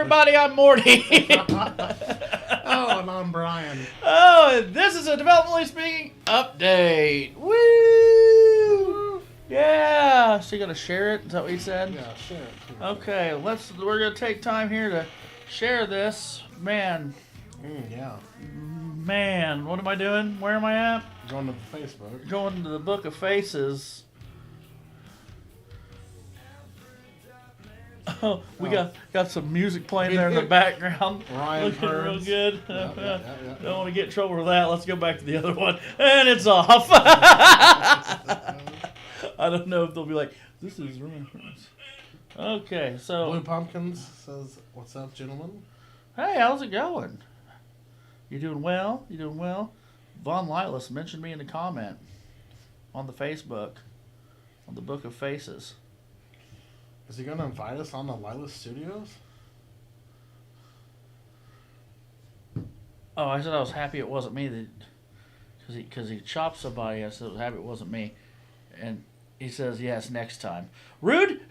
everybody, I'm Morty. Oh, and I'm Brian. Oh, and this is a Developmentally Speaking update. Woo! Yeah. So you're gonna share it? Is that what you said? Yeah, share it. Okay, we're gonna take time here to share this. Man, what am I doing? Where am I at? Going to Facebook. Going to the Book of Faces. Oh, we got some music playing there in the background. Ryan Looking real Burns. good. Yeah. Don't want to get in trouble with that. Let's go back to the other one. And it's off. I don't know if they'll be like, this is Ryan Burns. Okay, so. Blue Pumpkins says, "What's up, gentlemen?" Hey, how's it going? You doing well? You doing well? Von Lilas mentioned me in the comment on the Facebook, on the Book of Faces. Is he going to invite us on the Lila Studios? Oh, I said I was happy it wasn't me that, because he chopped somebody. I said I was happy it wasn't me, and he says yes next time. Rude.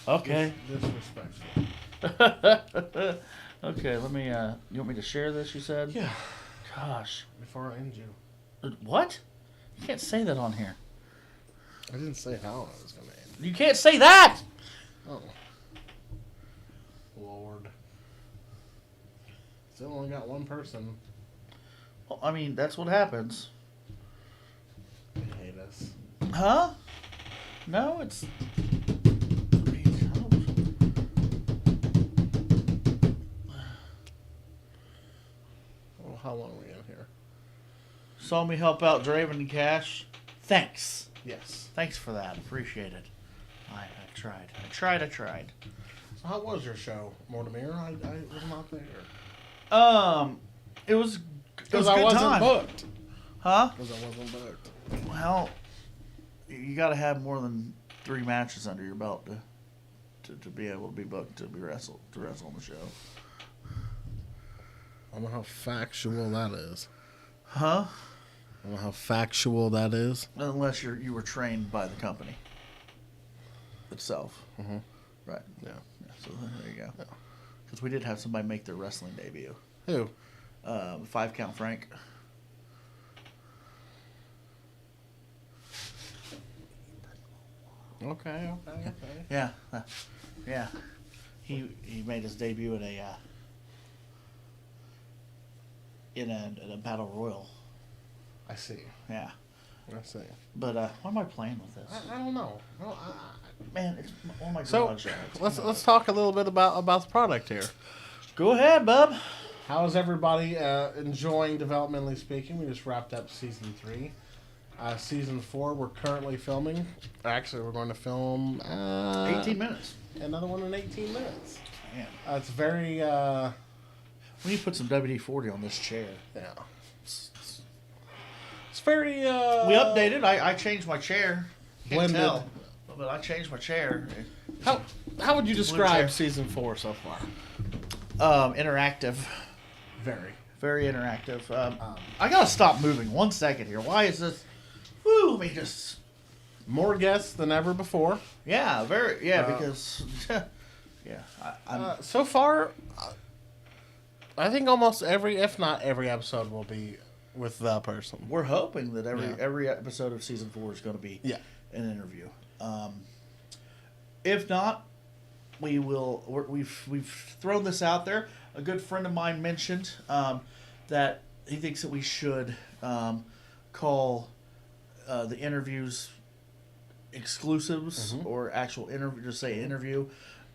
Okay. Disrespectful. Okay, let me. You want me to share this? You said. Yeah. Gosh. Before I end you. What? You can't say that on here. I didn't say how I was going to end. You can't say that. Oh. Lord. Still only got one person. Well, I mean, that's what happens. They hate us. Huh? No, it's. Oh, how long are we in here? Saw me help out Draven and Cash. Thanks. Yes. Thanks for that. Appreciate it. I tried. So how was your show, Mortimer? I was not there. It was Because a I good wasn't time. booked. Huh? Because I wasn't booked. Well, you got to have more than 3 matches under your belt to be able to be booked to wrestle on the show. I don't know how factual that is. Huh? I don't know how factual that is. Unless you were trained by the company itself. Mm-hmm. Right. Yeah. So there you go. Because we did have somebody make their wrestling debut. Who? 5 Count Frank. Okay. Yeah. Yeah. He made his debut in a battle royal. I see. Yeah. I see. But why am I playing with this? I don't know. Man, it's on my So garage. let's talk a little bit about the product here. Go ahead, bub. How is everybody enjoying Developmentally Speaking? We just wrapped up season 3. Season 4 we're currently filming. Actually, we're going to film 18 minutes. Another one in 18 minutes. Man. It's very We need to put some WD-40 on this chair. yeah. It's very We updated. I changed my chair. Can't Blended. tell, but I changed my chair. How would you chair. describe season 4 so far? Interactive. Very. Very interactive. I gotta stop moving 1 second here. Why is this? Woo! Let me just. More guests than ever before. Yeah, very. Yeah, because. Yeah, I'm. So far, I think almost every, if not every episode, will be with the person. We're hoping that Yeah. every episode of season 4 is going to be Yeah. an interview. If not, we will. We've thrown this out there. A good friend of mine mentioned that he thinks that we should call the interviews exclusives or actual interview. Just say interview,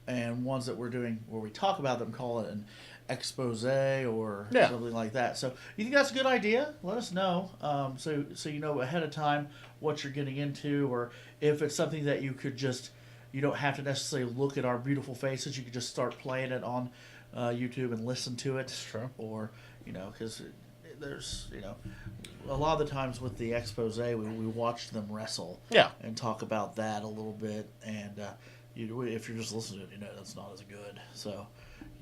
and ones that we're doing where we talk about them, call it an expose or something like that. So you think that's a good idea? Let us know. So you know ahead of time what you're getting into, or if it's something that you could just, you don't have to necessarily look at our beautiful faces. You could just start playing it on YouTube and listen to it. That's true. Or, because there's, a lot of the times with the expose, we watch them wrestle. Yeah. And talk about that a little bit. And if you're just listening to it, that's not as good. So,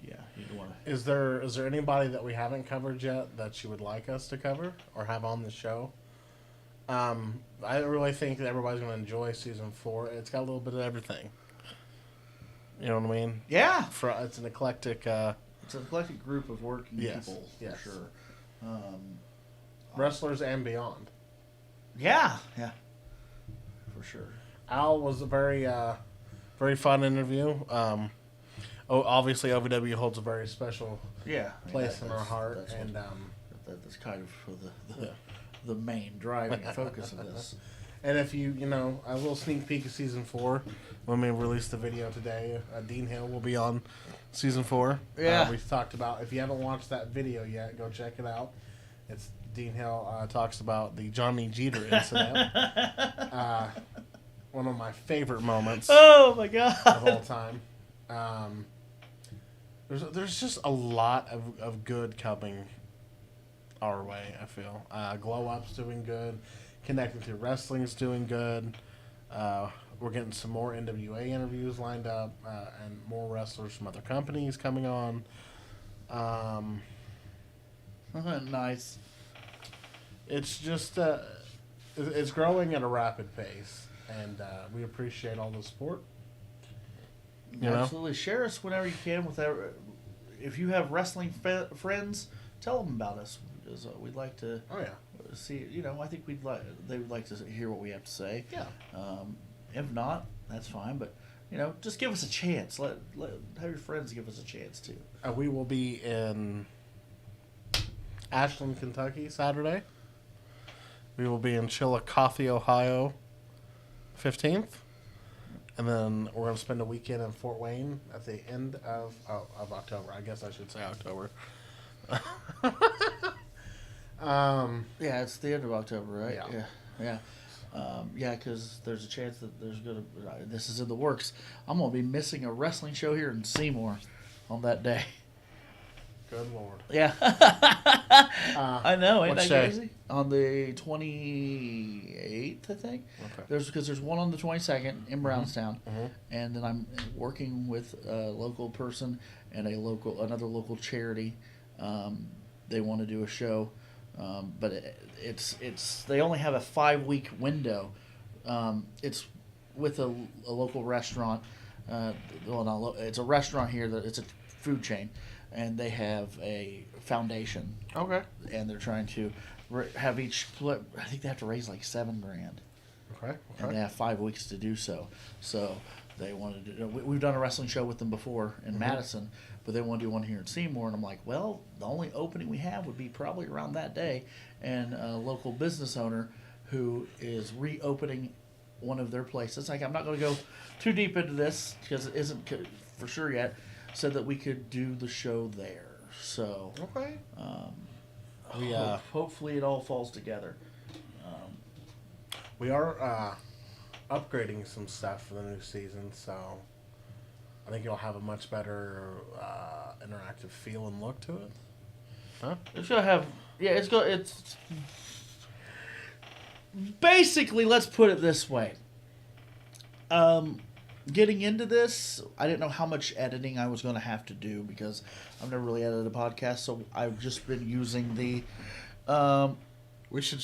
yeah, you'd want to. Is there anybody that we haven't covered yet that you would like us to cover or have on the show? I really think that everybody's going to enjoy season 4. It's got a little bit of everything. You know what I mean? Yeah. It's an eclectic. It's an eclectic group of working people, for sure. Wrestlers and beyond. Yeah, for sure. Al was a very, very fun interview. Obviously, OVW holds a very special place in our heart, and that's kind of the main driving focus of this. And if a little sneak peek of season 4, when we release the video today, Dean Hill will be on season 4. Yeah, we talked about. If you haven't watched that video yet, go check it out. It's Dean Hill talks about the Johnny Jeter incident. One of my favorite moments. Oh my god! Of all time. There's just a lot of good coming our way. I feel Glow Up's doing good. Connecting to Wrestling's doing good. We're getting some more NWA interviews lined up, and more wrestlers from other companies coming on. Nice. It's just it's growing at a rapid pace, and we appreciate all the support. Absolutely, share us whenever you can. If you have wrestling friends, tell them about us, because we'd like to. Oh yeah. See, I think they would like to hear what we have to say. Yeah. If not, that's fine. But just give us a chance. Have your friends give us a chance too. We will be in Ashland, Kentucky, Saturday. We will be in Chillicothe, Ohio, 15th, and then we're going to spend a weekend in Fort Wayne at the end of October. I guess I should say October. Yeah, it's the end of October, right? Yeah. Because there's a chance that this is in the works. I'm gonna be missing a wrestling show here in Seymour on that day. Good Lord. Yeah. I know, ain't that day? crazy? On the 28th, I think. Okay. There's one on the 22nd in Brownstown, Mm-hmm. and then I'm working with a local person and another local charity. They want to do a show. But it's they only have a 5-week window. It's with a local restaurant. It's a restaurant here. It's a food chain, and they have a foundation. Okay. And they're trying to have each. I think they have to raise like $7,000. Okay. And they have 5 weeks to do so. So they wanted to. We've done a wrestling show with them before in Madison. But they want to do one here in Seymour, and I'm like, well, the only opening we have would be probably around that day, and a local business owner who is reopening one of their places. Like, I'm not going to go too deep into this because it isn't for sure yet. Said that we could do the show there. So, okay. Hopefully it all falls together. We are upgrading some stuff for the new season, so I think it'll have a much better interactive feel and look to it. Huh? It's gonna have, it's basically, let's put it this way. Getting into this, I didn't know how much editing I was going to have to do because I've never really edited a podcast, so I've just been using the. We should.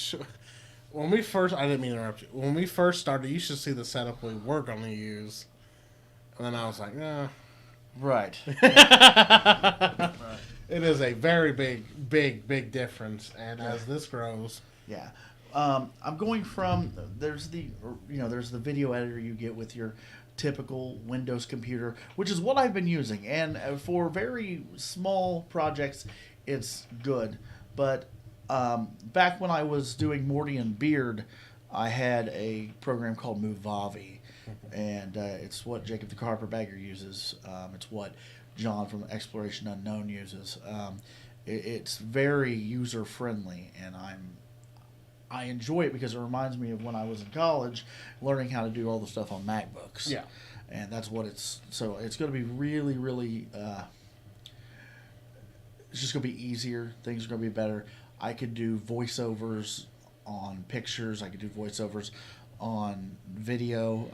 When we first, I didn't mean to interrupt you. When we first started, you should see the setup we were going to use. And then I was like, nah. Right. It is a very big difference. And as this grows. Yeah. I'm going from, there's the video editor you get with your typical Windows computer, which is what I've been using. And for very small projects, it's good. But back when I was doing Morty and Beard, I had a program called Movavi. And it's what Jacob the Carpetbagger uses. It's what John from Exploration Unknown uses. It's very user friendly, and I enjoy it because it reminds me of when I was in college, learning how to do all the stuff on MacBooks. Yeah, and that's what it's. So it's going to be really, really. It's just going to be easier. Things are going to be better. I could do voiceovers on pictures. I could do voiceovers on video.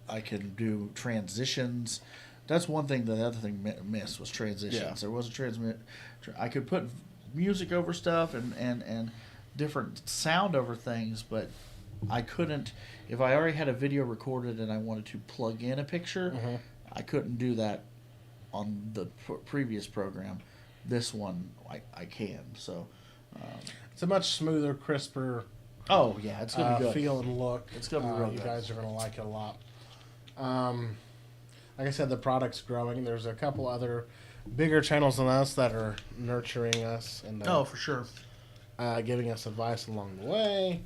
I can do transitions. That's one thing. The other thing missed was transitions. Yeah. There wasn't I could put music over stuff and different sound over things, but I couldn't. If I already had a video recorded and I wanted to plug in a picture, I couldn't do that on the previous program. This one, I can. So it's a much smoother, crisper. Oh yeah, it's gonna be good. Feel and look. It's gonna be real You good. guys are gonna like it a lot. Like I said, the product's growing. There's a couple other bigger channels than us that are nurturing us and for sure, giving us advice along the way.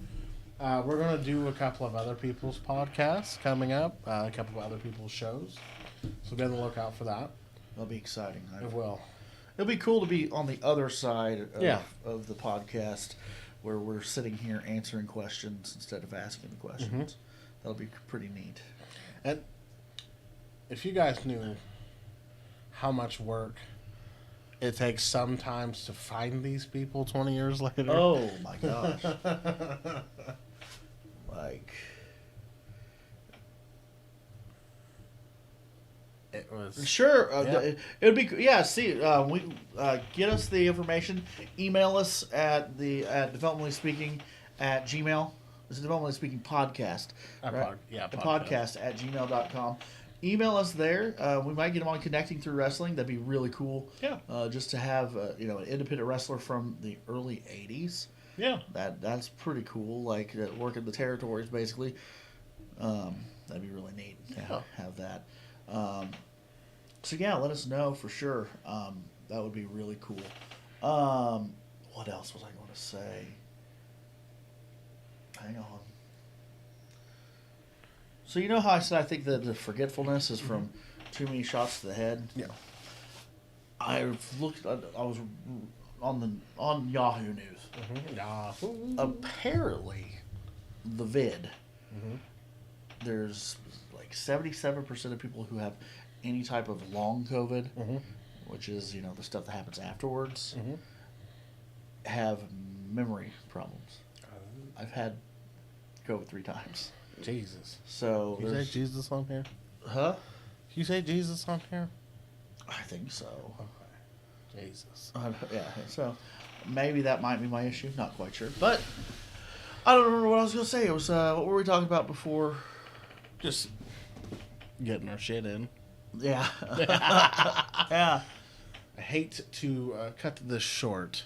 We're gonna do a couple of other people's podcasts coming up. A couple of other people's shows. So be on the lookout for that. That'll be exciting. It will. It'll be cool to be on the other side of the podcast, where we're sitting here answering questions instead of asking the questions. Mm-hmm. That'll be pretty neat. And if you guys knew how much work it takes sometimes to find these people 20 years later. Oh my gosh. Like, it was sure. It would be See, we get us the information. Email us at Developmentally Speaking at Gmail. This is Developmentally Speaking podcast. Right? Podcast at gmail.com. Email us there. We might get them on Connecting Through Wrestling. That'd be really cool. Yeah. Just to have an independent wrestler from the early '80s. Yeah. That's pretty cool. Like working the territories basically. That'd be really neat to have that. So yeah, let us know for sure. That would be really cool. What else was I going to say? Hang on. So you know how I said I think that the forgetfulness is from too many shots to the head? Yeah. I was on Yahoo News. Mm-hmm. Yahoo. Apparently, the vid. Mm-hmm. There's like 77% of people who have any type of long COVID, which is the stuff that happens afterwards, have memory problems. I've had COVID 3 times. Jesus. So you say Jesus on here? Huh? You say Jesus on here? I think so. Okay. Jesus. Yeah. So maybe that might be my issue. Not quite sure, but I don't remember what I was going to say. It was what were we talking about before? Just getting our shit in. Yeah. Yeah. I hate to cut this short.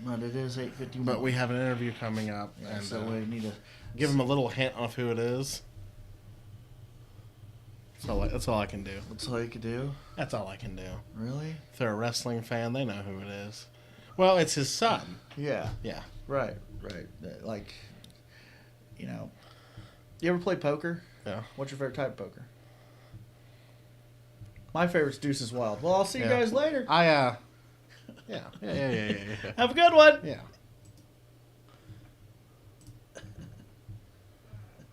But it is 8:51. But we have an interview coming up, and so we need to give them a little hint of who it is. That's all I can do. That's all you can do? That's all I can do. Really? If they're a wrestling fan, they know who it is. Well, it's his son. Yeah. Yeah. Right. Like, you ever play poker? Yeah. What's your favorite type of poker? My favorite's Deuces Wild. Well, I'll see you guys later. Yeah. Have a good one. Yeah.